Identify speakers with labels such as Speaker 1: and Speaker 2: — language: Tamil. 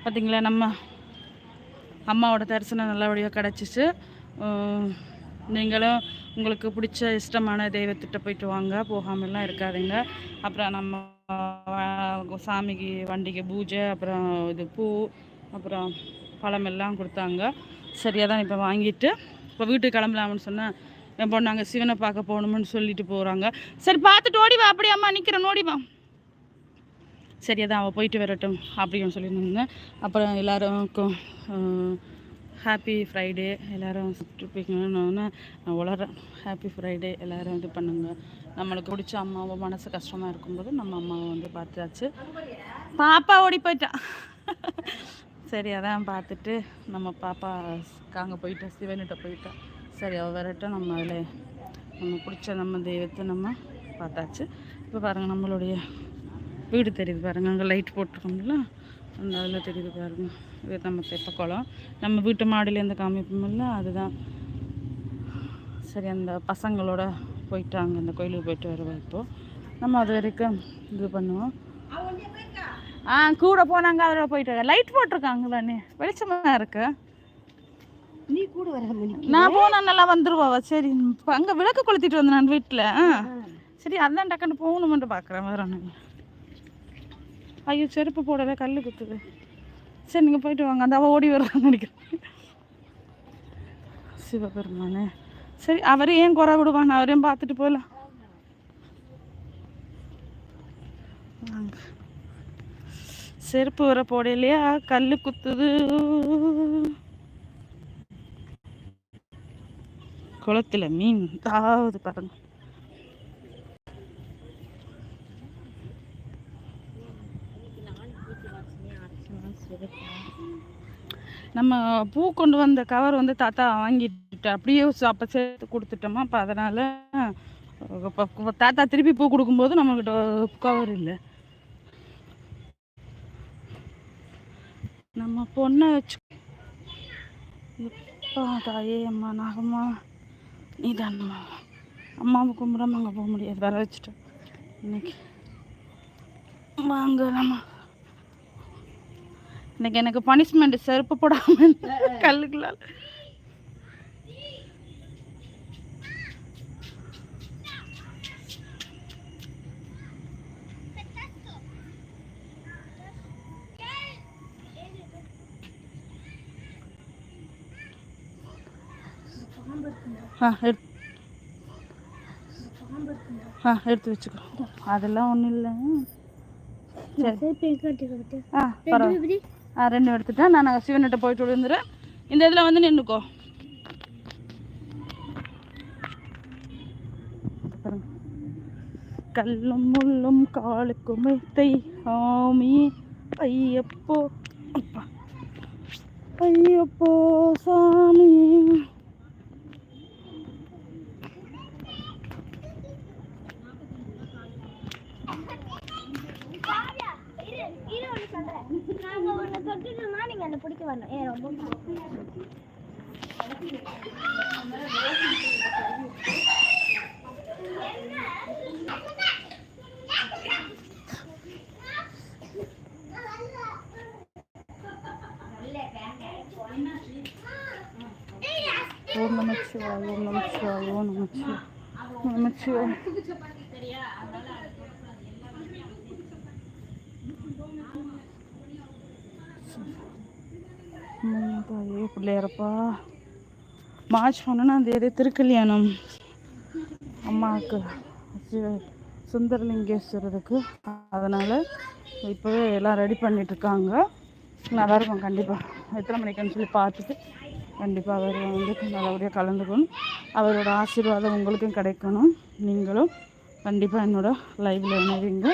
Speaker 1: பார்த்திங்களா, நம்ம அம்மாவோட தரிசனம் நல்லபடியாக கிடச்சிச்சு. நீங்களும் உங்களுக்கு பிடிச்ச இஷ்டமான தெய்வத்திட்ட போயிட்டு வாங்க, போகாமலாம் இருக்காதுங்க. அப்புறம் நம்ம சாமிக்கு வண்டிக்கு பூஜை, அப்புறம் இது பூ, அப்புறம் பழமெல்லாம் கொடுத்தாங்க. சரியாக தான் இப்போ வாங்கிட்டு இப்போ வீட்டுக்கு கிளம்பலாம்னு சொன்னால் என் பொண்ணு நாங்கள் சிவனை பார்க்க போகணும்னு சொல்லிட்டு போகிறாங்க. சரி பார்த்துட்டு ஓடிவா, அப்படியே அம்மா நிற்கிறேன் ஓடிவா. சரியா தான் அவள் போயிட்டு வரட்டும் அப்படின்னு சொல்லியிருந்தாங்க. அப்புறம் எல்லாருக்கும் ஹாப்பி ஃப்ரைடே, எல்லோரும் சுற்றுப்பீங்கன்னு உலகிறேன். ஹாப்பி ஃப்ரைடே எல்லோரும் இது பண்ணுங்க. நம்மளுக்கு பிடிச்ச அம்மாவை மனசு கஷ்டமாக இருக்கும்போது நம்ம அம்மாவை வந்து பார்த்தாச்சு. பாப்பா ஓடி போயிட்டான். சரி அதான் பார்த்துட்டு நம்ம பாப்பா அங்கே போயிட்டா, சிவன்கிட்ட போயிட்டா. சரி அவள் வரட்டும், நம்ம அதில் நம்ம பிடிச்ச நம்ம தெய்வத்தை நம்ம பார்த்தாச்சு. இப்போ பாருங்கள் நம்மளுடைய வீடு தெரியுது பாருங்கள், அங்கே லைட் போட்டிருக்கோம்ல, அந்த அதில் தெரியுது பாருங்கள். இது நம்ம தெப்பக்குளம், நம்ம வீட்டு மாடியிலேருந்து காமிப்போம்ல, அதுதான். சரி அந்த பசங்களோட போயிட்டாங்க, அந்த கோயிலுக்கு போயிட்டு வருவோம். இப்போது நம்ம அது வரைக்கும் இது பண்ணுவோம். கூட போனாங்க, அதில் போயிட்டு லைட் போட்டிருக்காங்க தானே, வெளிச்சமாக இருக்கு.
Speaker 2: நீ கூட வர,
Speaker 1: நான் போனால் நல்லா வந்துடுவா. சரி அங்கே விளக்கு கொளுத்திட்டு வந்தேன் நான் வீட்டில். சரி அதான் டக்குன்னு போகணுமென்று பார்க்குறேன். வேற ஒன்று. ஐயோ செருப்பு போடலை, கல் குத்துது. சரி நீங்கள் போயிட்டு வாங்க, அந்த அவள் ஓடி வருவான்னு நினைக்கிறேன். சிவபெருமானே, சரி அவரையும் ஏன் குறை விடுவான், அவரையும் பார்த்துட்டு போகலாம் வாங்க. செருப்பு வர போடலையா, கல் குத்துது. குளத்துல மீன் தாவது பாருங்க. நம்ம பூ கொண்டு வந்த கவர் வந்து தாத்தா வாங்கிட்டு அப்படியே அப்போ சேர்த்து கொடுத்துட்டோமா. அப்போ அதனால் தாத்தா திருப்பி பூ கொடுக்கும்போது நம்மக்கிட்ட கவர் இல்லை. நம்ம பொண்ணை வச்சு எப்பா தாயே அம்மா நாகம்மா நீ தானம்மா. அம்மாவை கும்பிடாம அங்கே போக முடியாது, வர வச்சுட்டோம் இன்னைக்கு. வாங்க நம்ம இன்னைக்கு எனக்கு பனிஷ்மெண்ட், செருப்பு போடாம கல்லுக்குள்ளால். எடுத்து வச்சுக்கோ, அதெல்லாம் ஒன்றும் இல்லை. பரவாயில்ல. ரெண்டும் எடுத்துட்டேன். நான் சிவன்கிட்ட போயிட்டு விழுந்துறேன். இந்த இதில் வந்து நின்றுக்கோ. கல்லும் முள்ளும் காலுக்கு மெத்தை ஆமி ஐயப்போ அப்பா ஐயப்போ சாமி.
Speaker 2: பிடிக்க வரணும் ரொம்ப
Speaker 1: ஓம் நமச்சிவாய, ஓம் நமச்சிவாய, ஓம் நமச்சிவாய, ஓம் நமச்சிவாய. தாயே பிள்ளையாரப்பா, மார்ச் 1 திருக்கல்யாணம் அம்மாவுக்கு சுந்தரலிங்கேஸ்வரருக்கு. அதனால் இப்போவே எல்லாம் ரெடி பண்ணிகிட்ருக்காங்க. நல்லா இருக்கும் கண்டிப்பாக. எத்தனை மணிக்குன்னு சொல்லி பார்த்துட்டு கண்டிப்பாக அவர் வந்து நல்லபடியாக கலந்துக்கணும். அவரோட ஆசீர்வாதம் உங்களுக்கும் கிடைக்கணும். நீங்களும் கண்டிப்பாக என்னோட லைவில் இணைவீங்க.